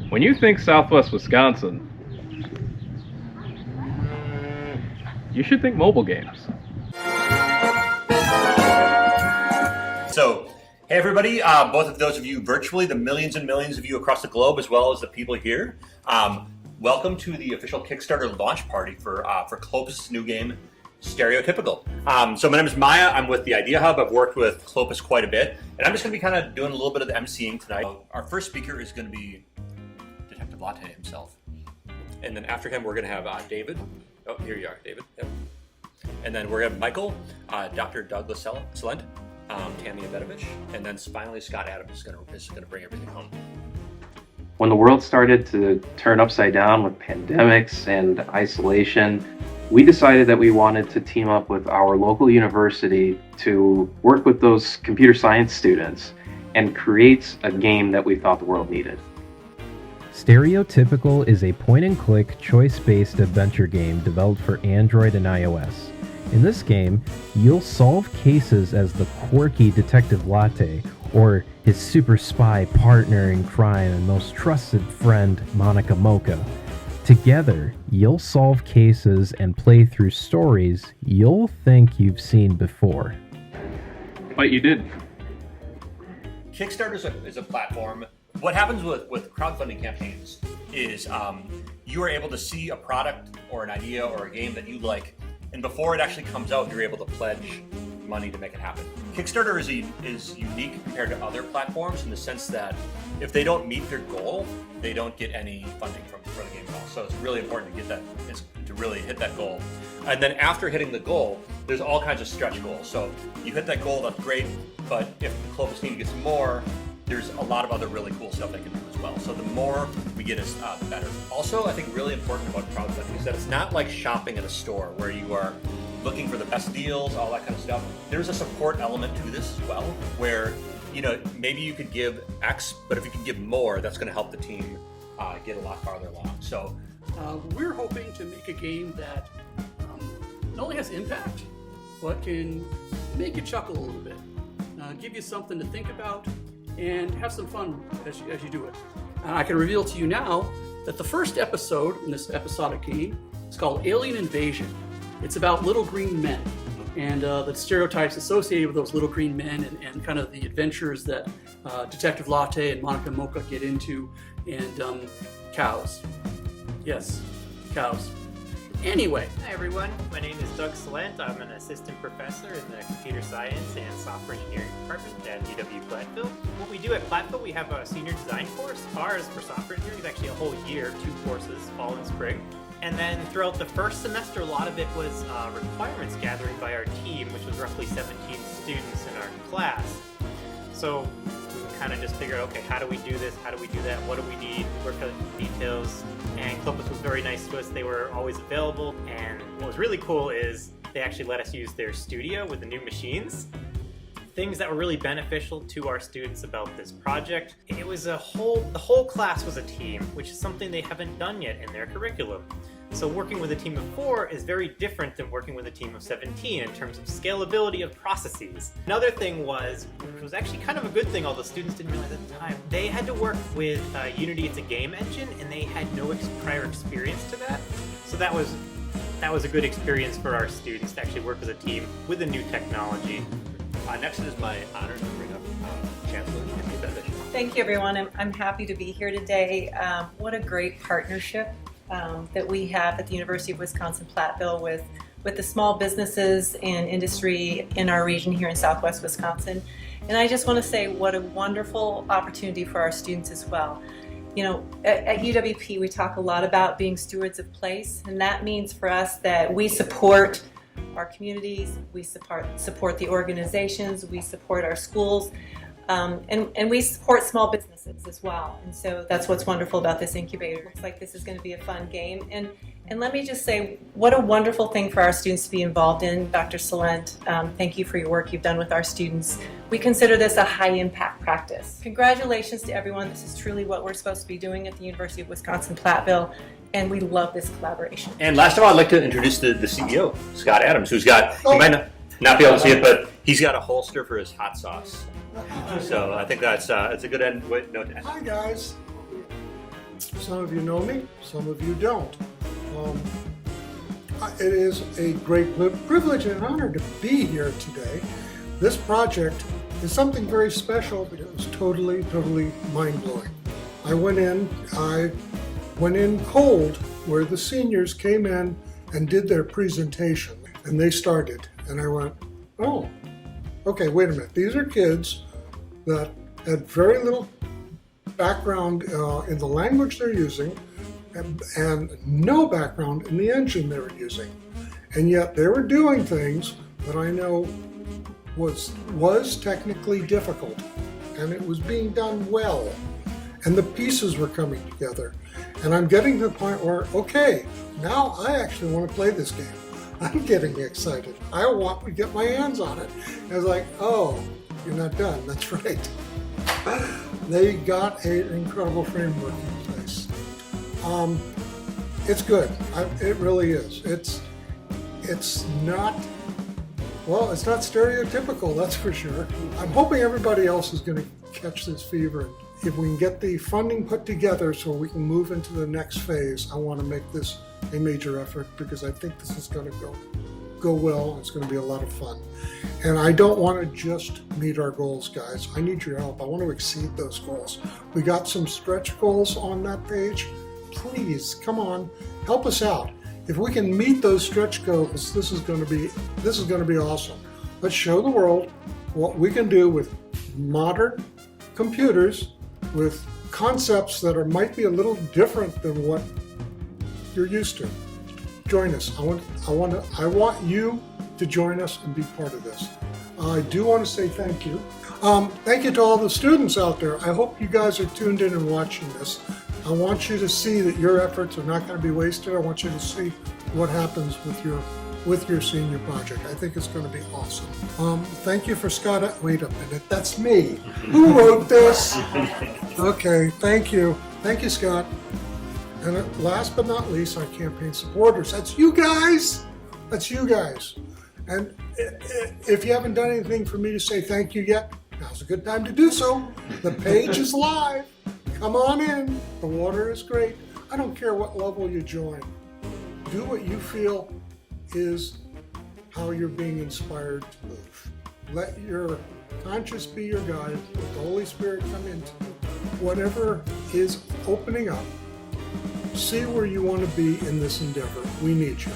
When you think Southwest Wisconsin, you should think mobile games. So, hey everybody, both of those of you virtually, the millions and millions of you across the globe, as well as the people here, welcome to the official Kickstarter launch party for Clopas' new game, Stereotypical. So my name is Maia, I'm with the IDEA Hub, I've worked with Clopas quite a bit, and I'm just going to be kind of doing a little bit of the emceeing tonight. Our first speaker is going to be Detective Latte himself, and then after him we're going to have David. Oh, here you are, David. Yep. And then we're going to have Michael, Dr. Douglas Selent, Tammy Evetovich, and then finally Scott Adams is going to bring everything home. When the world started to turn upside down with pandemics and isolation, we decided that we wanted to team up with our local university to work with those computer science students and create a game that we thought the world needed. Stereotypical is a point-and-click, choice-based adventure game developed for Android and iOS. In this game, you'll solve cases as the quirky Detective Latte, or his super spy partner in crime and most trusted friend, Monica Mocha. Together, you'll solve cases and play through stories you'll think you've seen before. But you did. Kickstarter is a platform. What happens with crowdfunding campaigns is you are able to see a product or an idea or a game that you like, and before it actually comes out, you're able to pledge money to make it happen. Kickstarter is unique compared to other platforms in the sense that if they don't meet their goal, they don't get any funding from the game at all. So it's really important to get that, to really hit that goal. And then after hitting the goal, there's all kinds of stretch goals. So you hit that goal, that's great, but if the Clopas team gets more, there's a lot of other really cool stuff they can do as well. So the more we get is the better. Also, I think really important about crowdfunding is that it's not like shopping at a store where you are looking for the best deals, all that kind of stuff. There's a support element to this as well, where maybe you could give X, but if you can give more, that's going to help the team get a lot farther along. So we're hoping to make a game that not only has impact, but can make you chuckle a little bit, give you something to think about, and have some fun as you do it. I can reveal to you now that the first episode in this episodic game is called Alien Invasion. It's about little green men and the stereotypes associated with those little green men and kind of the adventures that Detective Latte and Monica Mocha get into, and cows. Yes, cows. Anyway. Hi everyone, my name is Doug Selent. I'm an assistant professor in the computer science and software engineering department at UW-Platteville. What we do at Platteville, we have a senior design course. Ours for software engineering is actually a whole year, 2 courses, fall and spring. And then throughout the first semester, a lot of it was requirements gathering by our team, which was roughly 17 students in our class. So we kind of just figured, okay, how do we do this? How do we do that? What do we need? We worked out the details. And Clopas was very nice to us. They were always available. And what was really cool is they actually let us use their studio with the new machines. Things that were really beneficial to our students about this project. It was the whole class was a team, which is something they haven't done yet in their curriculum. So working with a team of 4 is very different than working with a team of 17 in terms of scalability of processes. Another thing was, which was actually kind of a good thing, although students didn't realize at the time, they had to work with Unity. It's a game engine, and they had no prior experience to that. So that was a good experience for our students to actually work as a team with a new technology. Next it is my honor to bring up Chancellor Tammy Evetovich. Thank you, everyone. I'm happy to be here today. What a great partnership that we have at the University of Wisconsin-Platteville with the small businesses and industry in our region here in Southwest Wisconsin. And I just want to say what a wonderful opportunity for our students as well. At UWP, we talk a lot about being stewards of place, and that means for us that we support our communities, we support the organizations, we support our schools, and we support small businesses as well. And so that's what's wonderful about this incubator. Looks like this is going to be a fun game. And let me just say, what a wonderful thing for our students to be involved in. Dr. Selent, thank you for your work you've done with our students. We consider this a high-impact practice. Congratulations to everyone. This is truly what we're supposed to be doing at the University of Wisconsin-Platteville, and we love this collaboration. And last of all, I'd like to introduce the CEO, Scott Adams, who's got, you might not be able to see it, but he's got a holster for his hot sauce. So I think that's a good note to end. Hi guys. Some of you know me, some of you don't. It is a great privilege and honor to be here today. This project is something very special, but it was totally mind-blowing. I went in cold, where the seniors came in and did their presentation, and they started, and I went, oh, okay, wait a minute. These are kids that had very little background in the language they're using, and no background in the engine they were using. And yet they were doing things that I know was technically difficult, and it was being done well, and the pieces were coming together. And I'm getting to the point where, okay, now I actually want to play this game. I'm getting excited. I want to get my hands on it. And I was like, oh, you're not done. That's right. They got an incredible framework in place. It's good. It really is. It's not stereotypical, that's for sure. I'm hoping everybody else is going to catch this fever. If we can get the funding put together so we can move into the next phase, I want to make this a major effort, because I think this is going to go well. It's going to be a lot of fun. And I don't want to just meet our goals, guys. I need your help. I want to exceed those goals. We got some stretch goals on that page. Please, come on, help us out. If we can meet those stretch goals, this is going to be awesome. Let's show the world what we can do with modern computers, with concepts that might be a little different than what you're used to. Join us. I want you to join us and be part of this. I do want to say thank you. Thank you to all the students out there. I hope you guys are tuned in and watching this. I want you to see that your efforts are not going to be wasted. I want you to see what happens with your senior project. I think it's going to be awesome. Thank you for Scott. Wait a minute, that's me. Who wrote this? Okay, thank you. Thank you, Scott. And last but not least, our campaign supporters. That's you guys. That's you guys. And if you haven't done anything for me to say thank you yet, now's a good time to do so. The page is live. Come on in. The water is great. I don't care what level you join. Do what you feel is how you're being inspired to move. Let your conscience be your guide. Let the Holy Spirit come into whatever is opening up. See where you want to be in this endeavor. We need you.